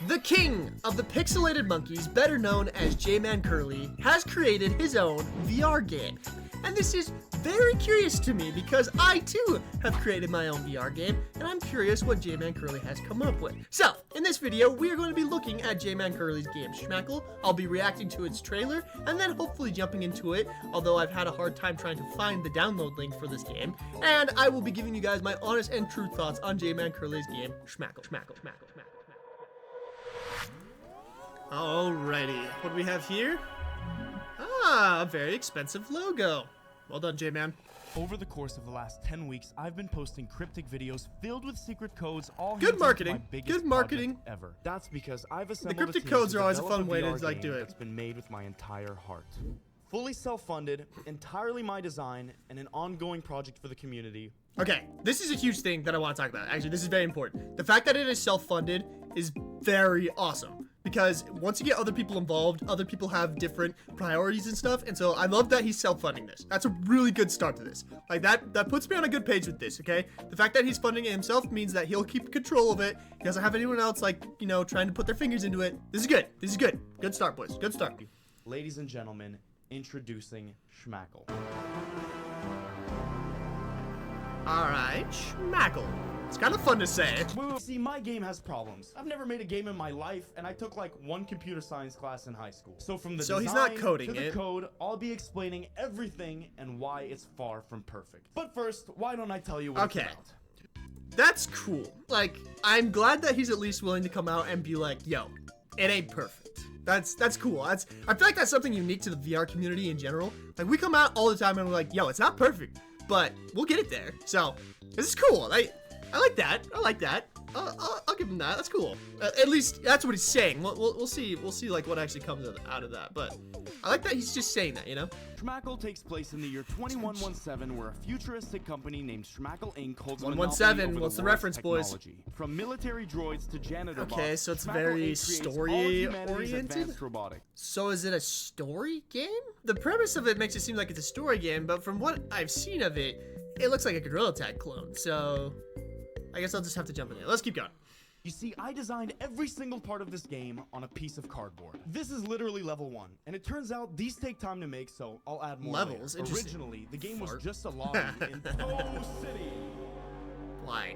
The king of the pixelated monkeys, better known as JmanCurly, has created his own VR game. And this is very curious to me because I too have created my own VR game, and I'm curious what JmanCurly has come up with. So, in this video, we are going to be looking at JmanCurly's game, Shmackle. I'll be reacting to its trailer, and then hopefully jumping into it, although I've had a hard time trying to find the download link for this game. And I will be giving you guys my honest and true thoughts on JmanCurly's game, Shmackle. Alrighty, what do we have here? Ah, a very expensive logo. Well done, J-Man. Over the course of the last 10 weeks, I've been posting cryptic videos filled with secret codes, all good marketing. Good marketing ever. That's because I've assembled the cryptic codes are always a fun way to do it. That's been made with my entire heart. Fully self-funded, entirely my design, and an ongoing project for the community. Okay, this is a huge thing that I want to talk about. Actually, this is very important. The fact that it is self-funded is very awesome. Because once you get other people involved, other people have different priorities and stuff, and so I love that he's self-funding this. That's a really good start to this. Like, that puts me on a good page with this, okay? The fact that he's funding it himself means that he'll keep control of it. He doesn't have anyone else, like, you know, trying to put their fingers into it. This is good. This is good. Good start, boys. Good start. Ladies and gentlemen, introducing Shmackle. Alright, Shmackle. It's kind of fun to say. See, my game has problems. I've never made a game in my life, and I took like one computer science class in high school. So from the design he's not coding to the code, I'll be explaining everything and why it's far from perfect. But first, why don't I tell you what it's about? That's cool. Like, I'm glad that he's at least willing to come out and be like, yo, it ain't perfect. That's cool. I feel like that's something unique to the VR community in general. Like, we come out all the time and we're like, yo, it's not perfect, but we'll get it there. So, this is cool. I like that. I like that. I'll give him that. That's cool. At least that's what he's saying. We'll see. We'll see like what actually comes out of that. But I like that he's just saying that, you know. Shmackle takes place in the year 2117, where a futuristic company named Shmackle Inc. holds 117. What's the reference, boys? From military droids to janitor bots. Okay, so it's very story oriented. So is it a story game? The premise of it makes it seem like it's a story game, but from what I've seen of it, it looks like a Gorilla Tag clone. So I guess I'll just have to jump in there. Let's keep going. You see, I designed every single part of this game on a piece of cardboard. This is literally level 1, and it turns out these take time to make, so I'll add more levels. Originally, the game was just a lobby in Toe City. Why?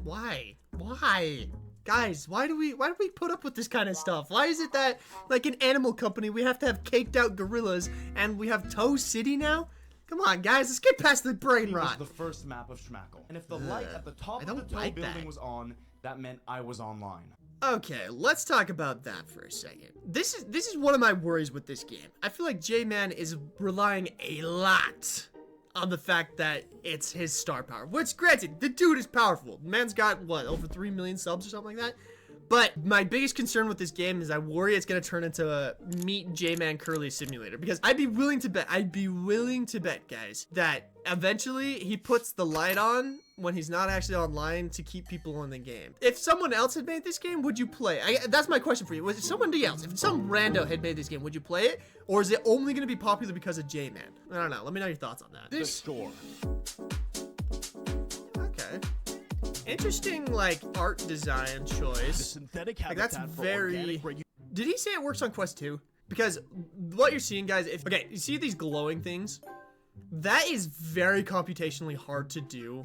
Why? Guys, why do we put up with this kind of stuff? Why is it that, like an animal company, we have to have caked out gorillas, and we have Toe City now? Come on, guys, let's get past the brain rot. This was the first map of Shmackle, and if the light at the top of the Toe building was on, that meant I was online. Okay, let's talk about that for a second. This is one of my worries with this game. I feel like J-Man is relying a lot on the fact that it's his star power, which, granted, the dude is powerful. The man's got, what, over 3 million subs or something like that? But my biggest concern with this game is I worry it's going to turn into a Meet JmanCurly simulator, because I'd be willing to bet, guys, that eventually he puts the light on when he's not actually online to keep people in the game. If someone else had made this game, would you play it? That's my question for you. Was it somebody else? If some rando had made this game, would you play it? Or is it only going to be popular because of J-Man? I don't know. Let me know your thoughts on that. The store. Okay. Interesting, like, art design choice. The synthetic like, that's habitat for very... Did he say it works on Quest 2? Because what you're seeing, guys, okay, you see these glowing things? That is very computationally hard to do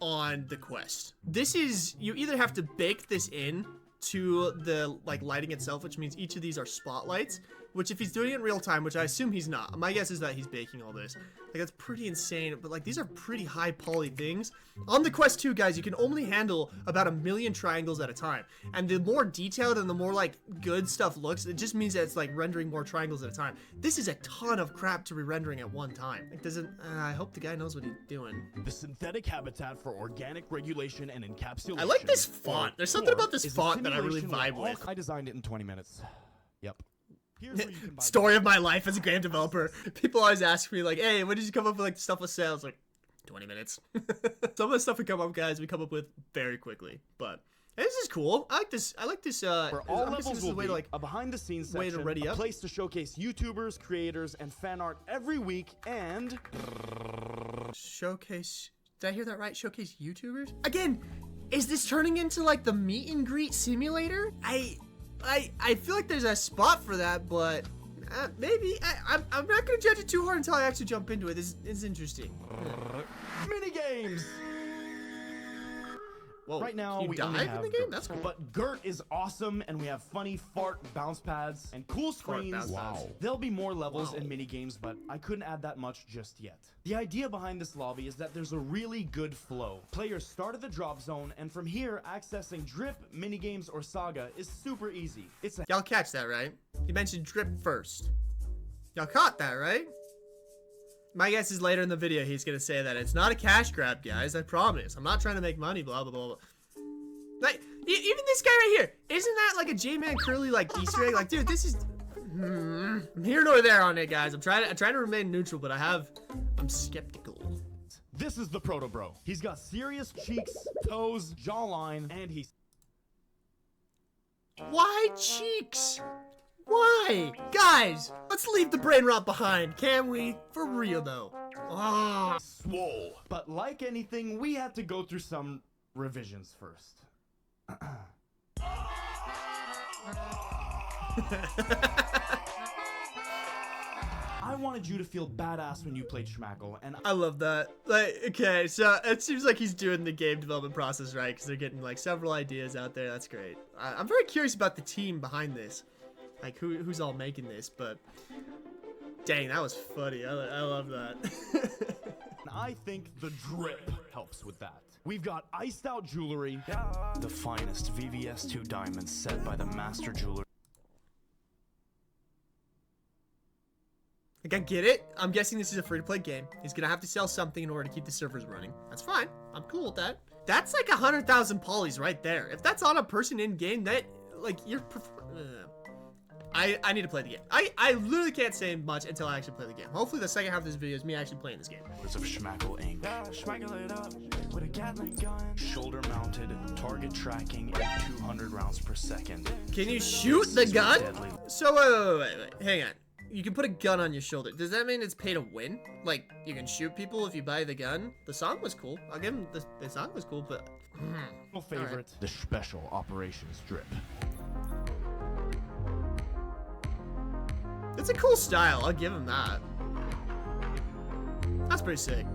on the Quest. This is, you either have to bake this in to the, like, lighting itself, which means each of these are spotlights, which if he's doing it in real time, which I assume he's not, my guess is that he's baking all this. Like, that's pretty insane, but like, these are pretty high poly things. On the Quest 2, guys, you can only handle about 1 million triangles at a time. And the more detailed and the more like good stuff looks, it just means that it's like rendering more triangles at a time. This is a ton of crap to be rendering at one time. It doesn't, I hope the guy knows what he's doing. The synthetic habitat for organic regulation and encapsulation. I like this font. There's something about this font that I really vibe with. I designed it in 20 minutes. Yep. Here's where you can buy story of my life as a game developer. People always ask me like, hey, when did you come up with like stuff with sales? Like 20 minutes. Some of the stuff we come up, guys, we come up with very quickly. But hey, this is cool. I like this. For all levels will be like a behind the scenes section, way to ready a up. place to showcase YouTubers, creators, and fan art every week, and showcase. Did I hear that right? Showcase YouTubers? Again, Is this turning into like the meet and greet simulator? I feel like there's a spot for that, but maybe. I'm not gonna judge it too hard until I actually jump into it. This is interesting. Mini games. Whoa, right now, you we dive only in have the game? Garett. That's cool. But Garett is awesome, and we have funny fart bounce pads and cool screens. Wow. There'll be more levels and mini games, but I couldn't add that much just yet. The idea behind this lobby is that there's a really good flow. Players start at the drop zone, and from here, accessing drip, mini games, or saga is super easy. It's a Y'all catch that, right? He mentioned drip first. Y'all caught that, right? My guess is later in the video he's gonna say that it's not a cash grab, guys. I promise. I'm not trying to make money. Blah blah blah. Blah. Like even this guy right here, isn't that like a JmanCurly like Easter egg? Like, dude, this is here nor there on it, guys. I'm trying to remain neutral, but I'm skeptical. This is the Proto Bro. He's got serious cheeks, toes, jawline, and he's. Why cheeks? Why? Guys, let's leave the brain rot behind, can we? For real, though. Ah. Swole. But like anything, we had to go through some revisions first. I wanted you to feel badass when you played Shmackle, and I love that. Like, okay, so it seems like he's doing the game development process right, because they're getting like several ideas out there. That's great. I'm very curious about the team behind this. Like who's all making this, but dang, that was funny. I love that. I think the drip helps with that. We've got iced out jewelry, the finest VVS2 diamonds set by the master jeweler. Like, I get it. I'm guessing this is a free-to-play game. He's gonna have to sell something in order to keep the servers running. That's fine. I'm cool with that. That's like 100,000 polys right there. If that's on a person in game, that like you're. I need to play the game. I literally can't say much until I actually play the game. Hopefully the second half of this video is me actually playing this game. Of Shmackle Inc. Shmackle it up with a Gatling gun. Shoulder mounted, target tracking, and 200 rounds per second. Can you shoot the gun? So wait. Hang on. You can put a gun on your shoulder. Does that mean it's pay to win? Like, you can shoot people if you buy the gun? The song was cool. I'll give him the song was cool, but... Favorite, right. The Special Operations Drip. It's a cool style. I'll give him that. That's pretty sick.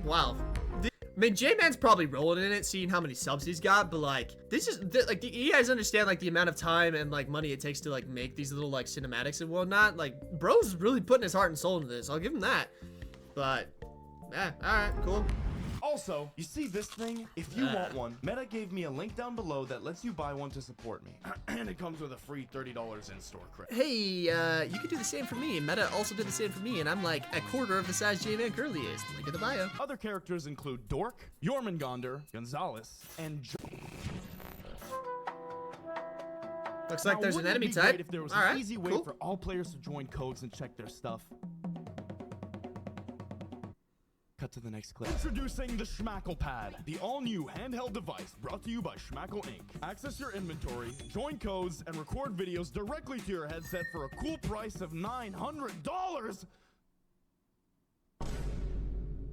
Wow. I mean, J-Man's probably rolling in it, seeing how many subs he's got, but like, this is, like, you guys understand, like, the amount of time and, like, money it takes to, like, make these little, like, cinematics and whatnot. Like, bro's really putting his heart and soul into this. I'll give him that. But, yeah, alright, cool. Also, you see this thing? If you want one, Meta gave me a link down below that lets you buy one to support me. And it comes with a free $30 in-store credit. Hey, you could do the same for me. Meta also did the same for me, and I'm like a quarter of the size JmanCurly is. Link in the bio. Other characters include Dork, Jormungandr, Gonzalez, and Looks like there's an enemy type. If there was an easy way for all players to join codes and check their stuff. Cut to the next clip. Introducing the Shmackle Pad, the all-new handheld device brought to you by Shmackle Inc. Access your inventory, join codes, and record videos directly to your headset for a cool price of $900.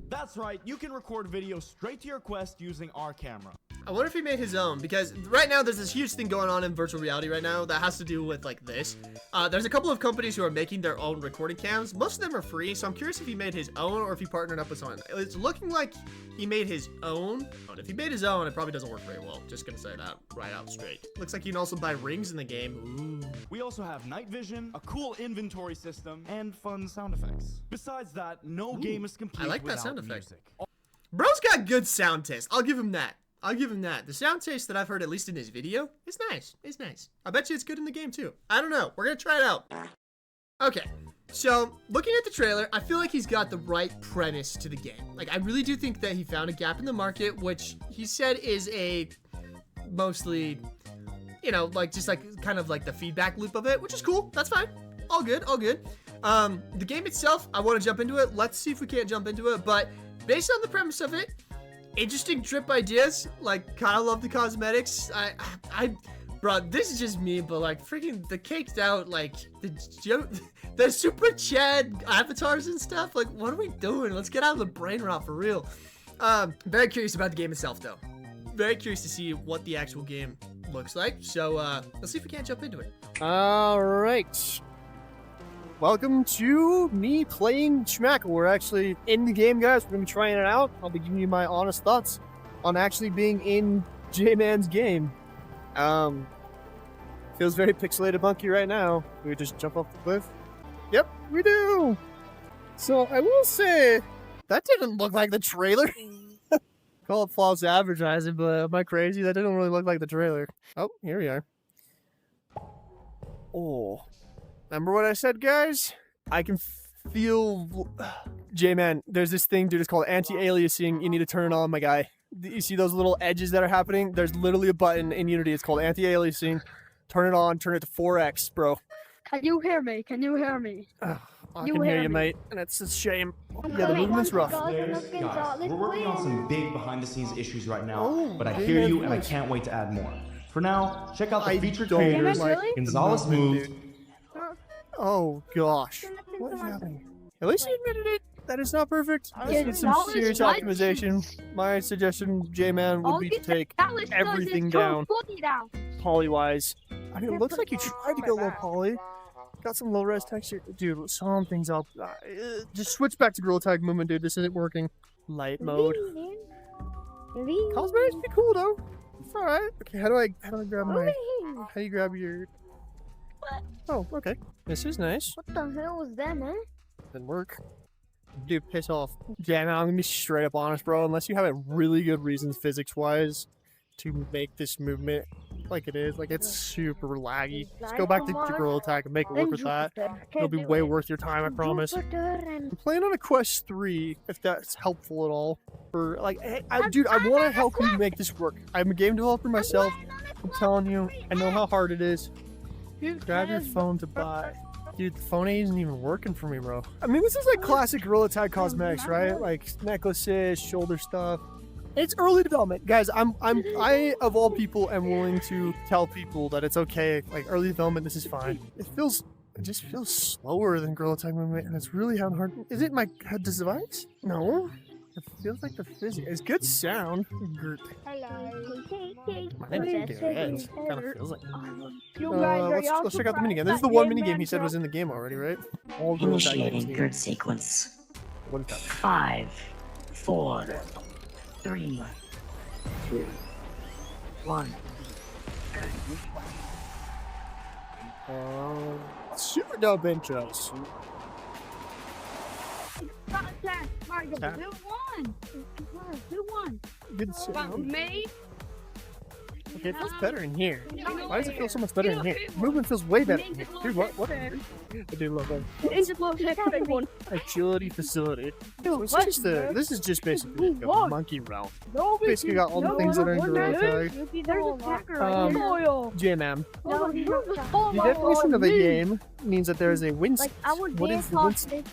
That's right, you can record videos straight to your Quest using our camera. I wonder if he made his own, because right now there's this huge thing going on in virtual reality right now that has to do with like this. There's a couple of companies who are making their own recording cams. Most of them are free, so I'm curious if he made his own or if he partnered up with someone. It's looking like he made his own, but if he made his own, it probably doesn't work very well. Just gonna say that right out straight. Looks like you can also buy rings in the game. Ooh. We also have night vision, a cool inventory system, and fun sound effects. Besides that, no game is complete without music. I like that sound effect. Bro's got good sound taste. I'll give him that. I'll give him that. The sound taste that I've heard, at least in his video, is nice. It's nice. I bet you it's good in the game, too. I don't know. We're gonna try it out. Okay. So, looking at the trailer, I feel like he's got the right premise to the game. Like, I really do think that he found a gap in the market, which he said is a mostly, you know, like, just like, kind of like the feedback loop of it, which is cool. That's fine. All good, all good. The game itself, I want to jump into it. Let's see if we can't jump into it, but based on the premise of it, interesting drip ideas, like, kind of love the cosmetics. Bro, this is just me, but like, freaking the caked out, like, the super Chad avatars and stuff. Like, what are we doing? Let's get out of the brain rot for real. Very curious about the game itself, though. Very curious to see what the actual game looks like. So, let's see if we can't jump into it. All right. Welcome to me playing Shmackle. We're actually in the game, guys. We're going to be trying it out. I'll be giving you my honest thoughts on actually being in J-Man's game. Feels very pixelated monkey right now. Do we just jump off the cliff? Yep, we do. So I will say, that didn't look like the trailer. Call it false advertising, but am I crazy? That didn't really look like the trailer. Oh, here we are. Oh. Remember what I said, guys? I can feel... J-Man, there's this thing, dude, it's called anti-aliasing. You need to turn it on, my guy. You see those little edges that are happening? There's literally a button in Unity. It's called anti-aliasing. Turn it on, turn it to 4x, bro. Can you hear me? Can you hear me? I can hear you, mate, and it's a shame. Yeah, the movement's rough. Guys, we're working on some big behind-the-scenes issues right now, Oh, but I hear you and I can't wait to add more. For now, check out the featured don't creators, like Gonzalez the movement, Moves. dude. Oh, gosh. What is happening? At least you admitted it. That is not perfect. Let's get some serious optimization. My suggestion, J-Man, would be to take everything down, poly-wise. I mean, it looks like you tried to go low poly. Got some low-res texture. Dude, something's up. Just switch back to Gorilla Tag movement, dude. This isn't working. Light mode. Cosmetics be cool, though. It's alright. Okay, how do I grab my... How do you grab your... Oh, okay. This is nice. What the hell was that, man? Didn't work. Dude, piss off. Yeah, man, I'm gonna be straight up honest, bro. Unless you have a really good reasons physics-wise to make this movement like it is, like it's super laggy. Just go back to Gorilla Tag and make it work with that. It'll be way worth your time, I promise. I'm playing on a Quest 3, if that's helpful at all. For like, hey, dude, I want to help you make this work. I'm a game developer myself. I'm telling you, I know how hard it is. Grab your phone to buy. Dude, the phone isn't even working for me, bro. I mean, this is like classic Gorilla Tag cosmetics, right? Like necklaces, shoulder stuff. It's early development, guys. I of all people am willing to tell people that it's okay. Like early development, this is fine. It just feels slower than Gorilla Tag movement, and it's really hard. Is it my device? No. It feels like the physics. It's good sound. Hello. My name is Garett. Kind of feels like. Let's check out the minigame. This is the one minigame he said was in the game already, right? All Initiating grid sequence. What is that? 5, 4, 3, 2, 1. Super dope intros. Who won? Good sound. Me? Okay, it feels better in here. Why does it feel so much better in here? Movement feels way better in here. Dude, what? I do love that. Agility facility. So this is just basically a monkey realm. Basically got all the things that are in Gorilla Tag. J-Man. The definition of a game means that there is a win space. What is the win space?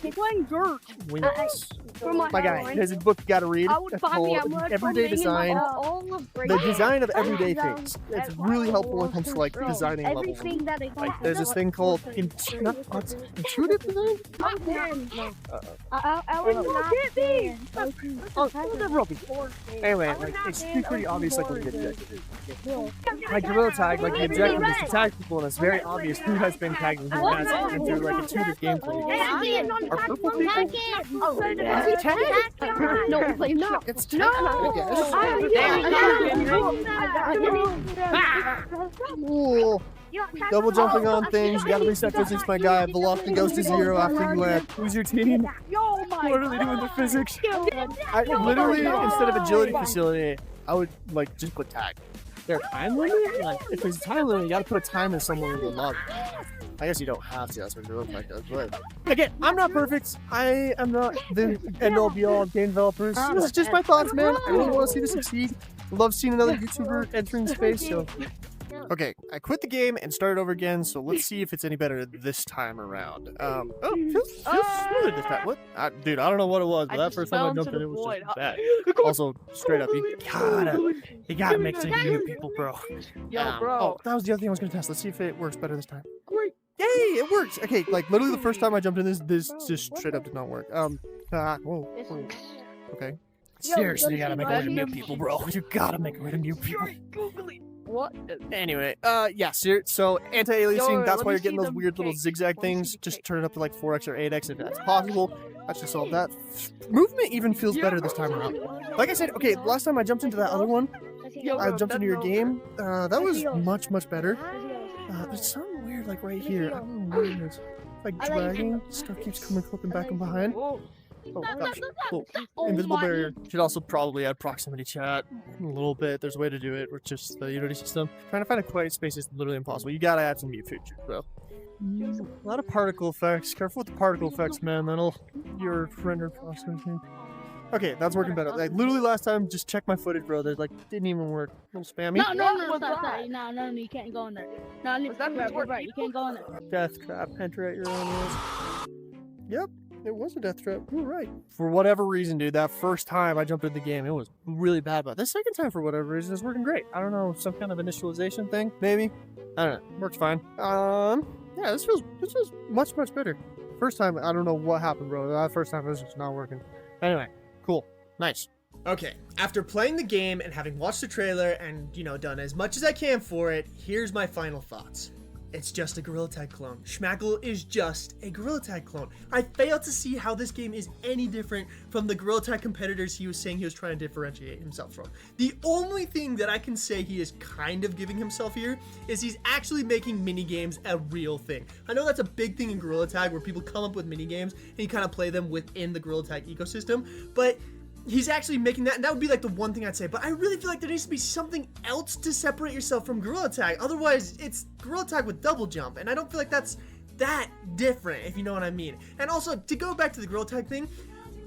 Win space. My guy, there's a book you gotta read. It's called Everyday Design. The design of everyday things. It's really helpful when it comes to like designing levels. Like there's this thing called intuitive design. Anyway, like it's pretty obvious like what the objective is. Like Gorilla Tag, like the objective is to tag people, and it's very obvious who has been tagging who hasn't. And through like intuitive gameplay. Are purple people? Is he tagged? No, please no. It's tagged, Ooh. Double jumping on things, you gotta reset physics, my guy. Velocity goes to 0 after you land. Who's your team? What are they doing with physics? I literally, instead of agility facility, I would like just put tag. Is there a time limit? Like, if there's a time limit, you gotta put a time in somewhere in the log. I guess you don't have to, that's what Gorilla Tag does, but... Again, I'm not perfect. I am not the end-all be-all of game developers. This is just my thoughts, man. I really want to see this succeed. Love seeing another YouTuber entering space, so... Okay, I quit the game and started over again, so let's see if it's any better this time around. Feels smoother this time. What? Dude, I don't know what it was, but that first time I jumped in, it was just bad. Also, straight up, you gotta mix in new people, bro. Yo, bro. Oh, that was the other thing I was gonna test. Let's see if it works better this time. Yay, it works! Okay, like, literally the first time I jumped in this just straight up did not work. Whoa. Okay. Seriously, you gotta make a way to Googly. mute people, bro. You gotta make a way to mute people. What? Anyway, yeah, so anti-aliasing, Yo, that's let why me you're getting see those them weird little cakes. zigzag Let me see things. the Just cake. turn it up to like 4x or 8x if that's possible. That should solve that. Movement even feels better this time around. Like I said, okay, last time I jumped into that other one, I jumped into your game, that was much better. There's something weird like right here. I don't know what it is. Like dragging, stuff keeps clipping back and behind. Whoa. Oh gosh. Oh, Oh invisible my- barrier. Should also probably add proximity chat a little bit. There's a way to do it with just the Unity system. Trying to find a quiet space is literally impossible. You gotta add some mute features, bro. A lot of particle effects. Careful with the particle effects, man. That'll your render processing. Okay, that's working better. Like literally last time, just check my footage, bro. There's like didn't even work. A little spammy. No, stop. You can't go in there. No, right. You can't go in there. Death trap. Enter at your own risk. Yep, it was a death trap. You're right. For whatever reason, dude, that first time I jumped into the game, it was really bad. But the second time, for whatever reason, it's working great. I don't know, some kind of initialization thing, maybe. I don't know. Works fine. Yeah, this feels much better. First time, I don't know what happened, bro. That first time, it was just not working. Anyway, cool, nice. Okay, after playing the game and having watched the trailer and, you know, done as much as I can for it, here's my final thoughts. It's just a Gorilla Tag clone. Shmackle is just a Gorilla Tag clone. I fail to see how this game is any different from the Gorilla Tag competitors he was saying he was trying to differentiate himself from. The only thing that I can say he is kind of giving himself here is he's actually making minigames a real thing. I know that's a big thing in Gorilla Tag where people come up with minigames and you kind of play them within the Gorilla Tag ecosystem, but he's actually making that, and that would be like the one thing I'd say. But I really feel like there needs to be something else to separate yourself from Gorilla Tag. Otherwise, it's Gorilla Tag with double jump, and I don't feel like that's that different, if you know what I mean. And also, to go back to the Gorilla Tag thing,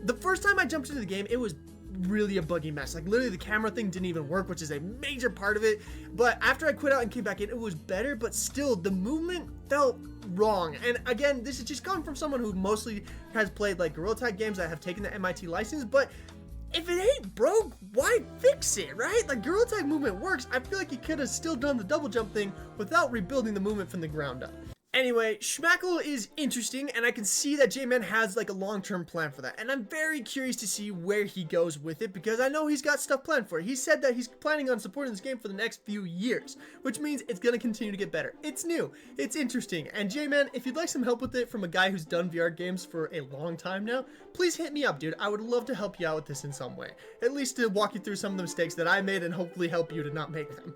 the first time I jumped into the game, it was really a buggy mess. Like, literally, the camera thing didn't even work, which is a major part of it. But after I quit out and came back in, it was better, but still, the movement felt wrong. And again, this is just coming from someone who mostly has played, like, Gorilla Tag games that have taken the MIT license, but if it ain't broke, why fix it, right? Like, Gorilla Tag movement works. I feel like he could have still done the double jump thing without rebuilding the movement from the ground up. Anyway, Shmackle is interesting, and I can see that J-Man has like a long-term plan for that, and I'm very curious to see where he goes with it, because I know he's got stuff planned for it. He said that he's planning on supporting this game for the next few years, which means it's gonna continue to get better. It's new, it's interesting, and J-Man, if you'd like some help with it from a guy who's done VR games for a long time now, please hit me up, dude. I would love to help you out with this in some way, at least to walk you through some of the mistakes that I made and hopefully help you to not make them.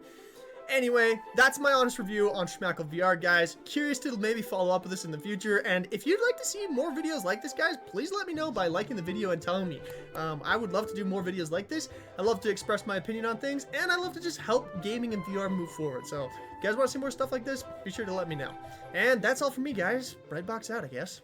Anyway, that's my honest review on Shmackle VR, guys. Curious to maybe follow up with this in the future, and if you'd like to see more videos like this, guys, please let me know by liking the video and telling me. I would love to do more videos like this. I love to express my opinion on things, and I love to just help gaming and VR move forward. So, if you guys want to see more stuff like this, be sure to let me know. And that's all from me, guys. Breadbox out, I guess.